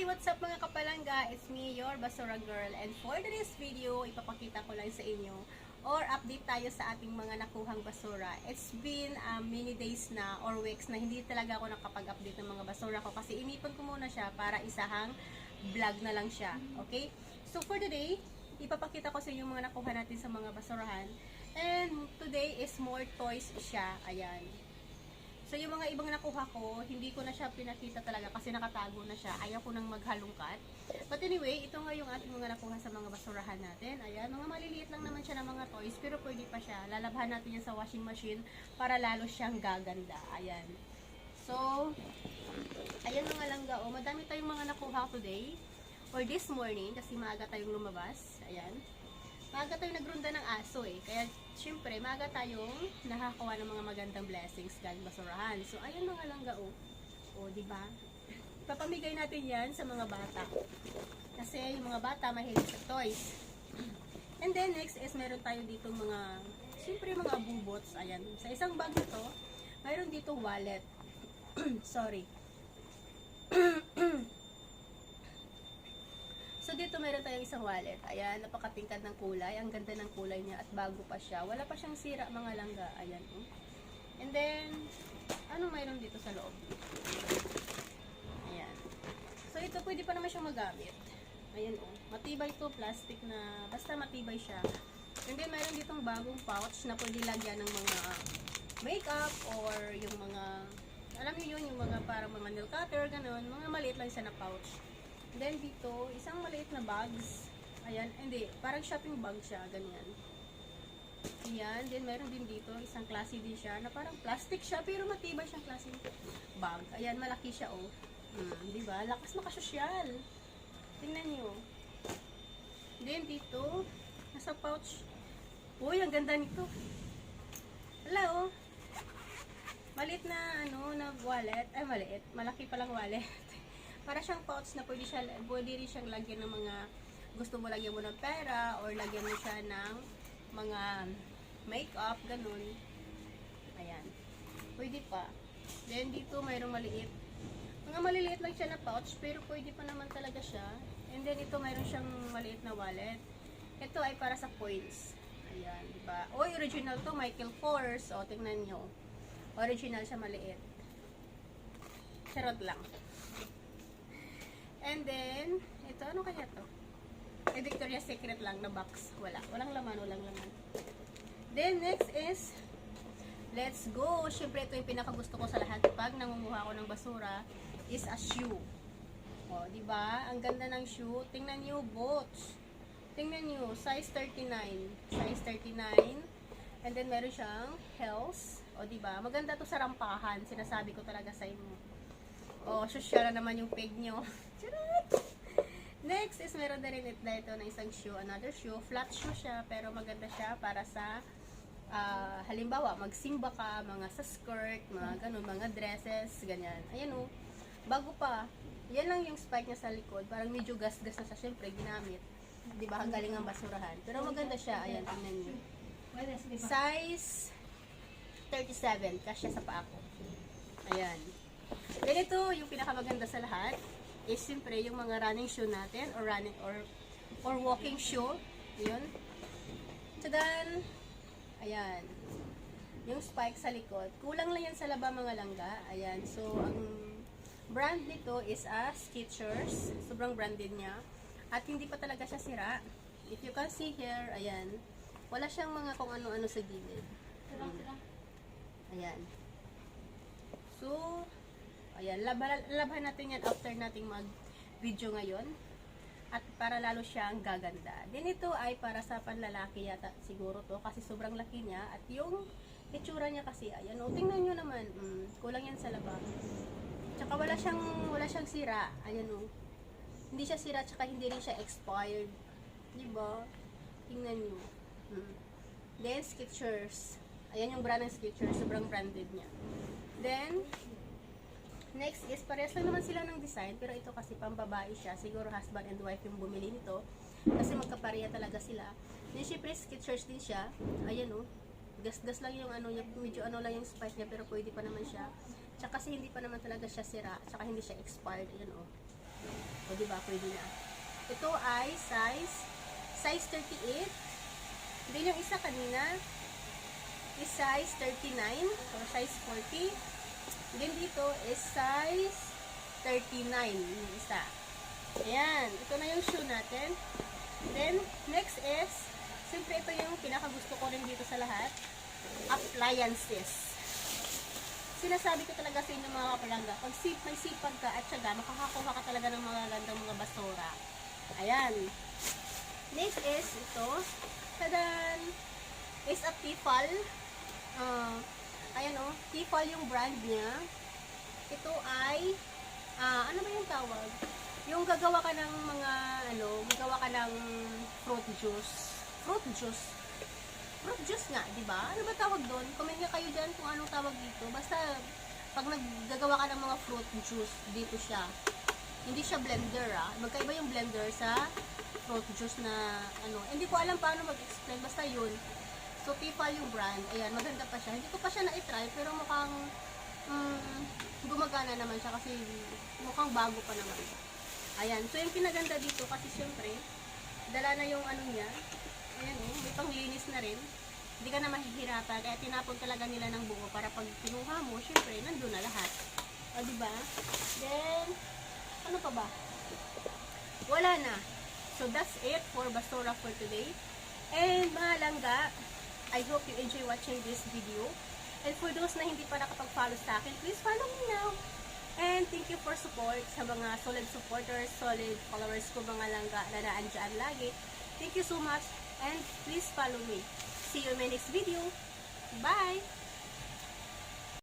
Hi! What's up mga kapalangga? It's me, your Basura Girl. And for today's video, ipapakita ko lang sa inyo or update tayo sa ating mga nakuhang basura. It's been many days na or weeks na hindi talaga ako nakapag-update ng mga basura ko kasi inipon ko muna siya para isahang vlog na lang siya. Okay? So for today, ipapakita ko sa inyo mga nakuha natin sa mga basurahan. And today is more toys siya. Ayan. So, yung mga ibang nakuha ko, hindi ko na siya pinakita talaga kasi nakatago na siya. Ayaw ko nang maghalungkat. But anyway, ito nga yung ating mga nakuha sa mga basurahan natin. Ayan, mga maliliit lang naman siya ng mga toys, pero pwede pa siya. Lalabhan natin yan sa washing machine para lalo siyang gaganda. Ayan. So, ayan mga langga. O, madami tayong mga nakuha today or this morning kasi maaga tayong lumabas. Ayan. Maaga tayong nagrunda ng aso eh. Kaya, syempre, maaga tayong nakakuha ng mga magandang blessings galing basurahan. So, ayan mga langga o. O, diba? Papamigay natin yan sa mga bata. Kasi yung mga bata mahilig sa toys. And then, next is meron tayo dito mga, syempre mga bubots. Ayan. Sa isang bag nito, mayroon dito wallet. Sorry. So, dito meron tayong isang wallet. Ayan, napakatingkad ng kulay. Ang ganda ng kulay niya at bago pa siya. Wala pa siyang sira mga langga. Ayan. And then, anong mayroon dito sa loob? Ayan. So, ito pwede pa naman siyang magamit. Ayan o. Matibay to, plastic na. Basta matibay siya. And then, mayroon ditong bagong pouch na pwede lagyan ng mga makeup or yung mga, alam niyo yun, yung mga parang mga nail cutter, ganun. Mga maliit lang siya na pouch. Then dito, isang maliit na bags. Ayan, hindi, parang shopping bag siya, ganyan. Ayan, then meron din dito, isang klase din siya, na parang plastic siya, pero matibay siyang klaseng bag. Ayan, malaki siya, oh. Diba? Lakas makasosyal. Tingnan nyo. Then dito, nasa pouch. Uy, ang ganda nito. Wala, oh. Maliit na, na wallet. Ay, maliit. Malaki palang wallet. Para siyang pouch na pwede rin siyang lagyan ng mga gusto mo lagyan mo ng pera or lagyan mo siya ng mga makeup, ganun. Ayan. Pwede pa. Then dito mayroong maliit. Mga maliliit lang siya na pouch pero pwede pa naman talaga siya. And then ito mayroon siyang maliit na wallet. Ito ay para sa coins. Ayan, diba? O, original to, Michael Kors. O, tingnan nyo. Original siya, maliit. Charot lang. And then, ito, ano kaya to? Victoria's Secret lang na box. Walang laman. Then, next is, let's go. Siyempre, ito yung pinakagusto ko sa lahat. Pag nangunguha ko ng basura, is a shoe. O, diba? Ang ganda ng shoe. Tingnan nyo, boots. Tingnan nyo, size 39. Size 39. And then, meron siyang heels. O, diba? Maganda to sa rampahan. Sinasabi ko talaga sa inyo. O, social na naman yung peg nyo. Next is meron na rin dito na isang shoe, another shoe, flat shoe siya pero maganda siya para sa halimbawa magsimba ka, mga sa skirt, mga ganun, mga dresses, ganyan. Ayan o, bago pa. Yan lang yung spike niya sa likod, parang medyo gas-gas na siya, syempre ginamit. Di ba, ang galing ang basurahan. Pero maganda siya, ayan, tingnan niyo. Size 37, kasya sa paa ko. Ayan. Ganito yung pinakamaganda sa lahat. Is siyempre yung mga running shoe natin or running or walking shoe. Yun. So then, ayan. Yung spike sa likod. Kulang lang yan sa laba mga langga. Ayan. So, ang brand nito is Skechers. Sobrang branded niya. At hindi pa talaga siya sira. If you can see here, ayan. Wala siyang mga kung ano-ano sa gilid. Ayan. So, ayan, labhan natin yan after nating mag-video ngayon. At para lalo siyang gaganda. Then ito ay para sa panlalaki yata siguro to. Kasi sobrang laki niya. At yung itsura niya kasi, ayan o, tingnan nyo naman. Kulang yan sa laba. Tsaka wala siyang sira. Ayan o. Hindi siya sira, tsaka hindi rin siya expired. Diba? Tingnan nyo. Then, Skechers. Ayan yung brand ng Skechers. Sobrang branded niya. Then, next is, parehas lang naman sila ng design, pero ito kasi pambabae siya. Siguro husband and wife yung bumili nito. Kasi magkapareha talaga sila. Then, syempre, Skechers din siya. Ayan o. Gas-gas lang yung ano niya. Medyo ano lang yung spice niya, pero pwede pa naman siya. Tsaka kasi hindi pa naman talaga siya sira. Tsaka hindi siya expired. Ayan o. O di ba? Pwede na. Ito ay size 38. Then yung isa kanina is size 39 or size 40. Then dito is size 39 yung isa. Ayan, ito na yung shoe natin. Then next is, siyempre ito yung pinakagusto ko rin dito sa lahat, appliances. Sinasabi ko talaga sa inyo mga kapalangga, pag may sipag ka at syaga, makakakuha ka talaga ng mga gandang mga basura. Ayan. Next is ito. Tadan! Is a Tefal. Ayan o. Tefal yung brand niya. Ito ay, ano ba yung tawag? Yung gagawa ka ng mga, gagawa ka ng fruit juice. Fruit juice. Fruit juice nga, di ba? Ano ba tawag doon? Comment nga kayo dyan kung anong tawag dito. Basta, pag naggagawa ka ng mga fruit juice, dito siya. Hindi siya blender, Magkaiba yung blender sa fruit juice na, Hindi ko alam paano mag-explain. Basta yun. So, Tefal yung brand. Ayan, maganda pa siya. Hindi ko pa siya na-try, pero mukhang, gumagana naman siya kasi mukhang bago pa naman. Ayan. So, yung pinaganda dito, kasi syempre, dala na yung niya. Ayan may panglinis na rin. Hindi ka na mahihirapan. Kaya tinapon talaga nila ng buo para pag kinuha mo, syempre, nandun na lahat. O, diba? Then, ano pa ba? Wala na. So, that's it for Basura for today. And, mga langga, I hope you enjoy watching this video. And for those na hindi pa nakapag-follow sa akin, please follow me now. And thank you for support sa mga solid supporters, solid followers ko mga langga na naandyan lagi. Thank you so much. And please follow me. See you in my next video. Bye!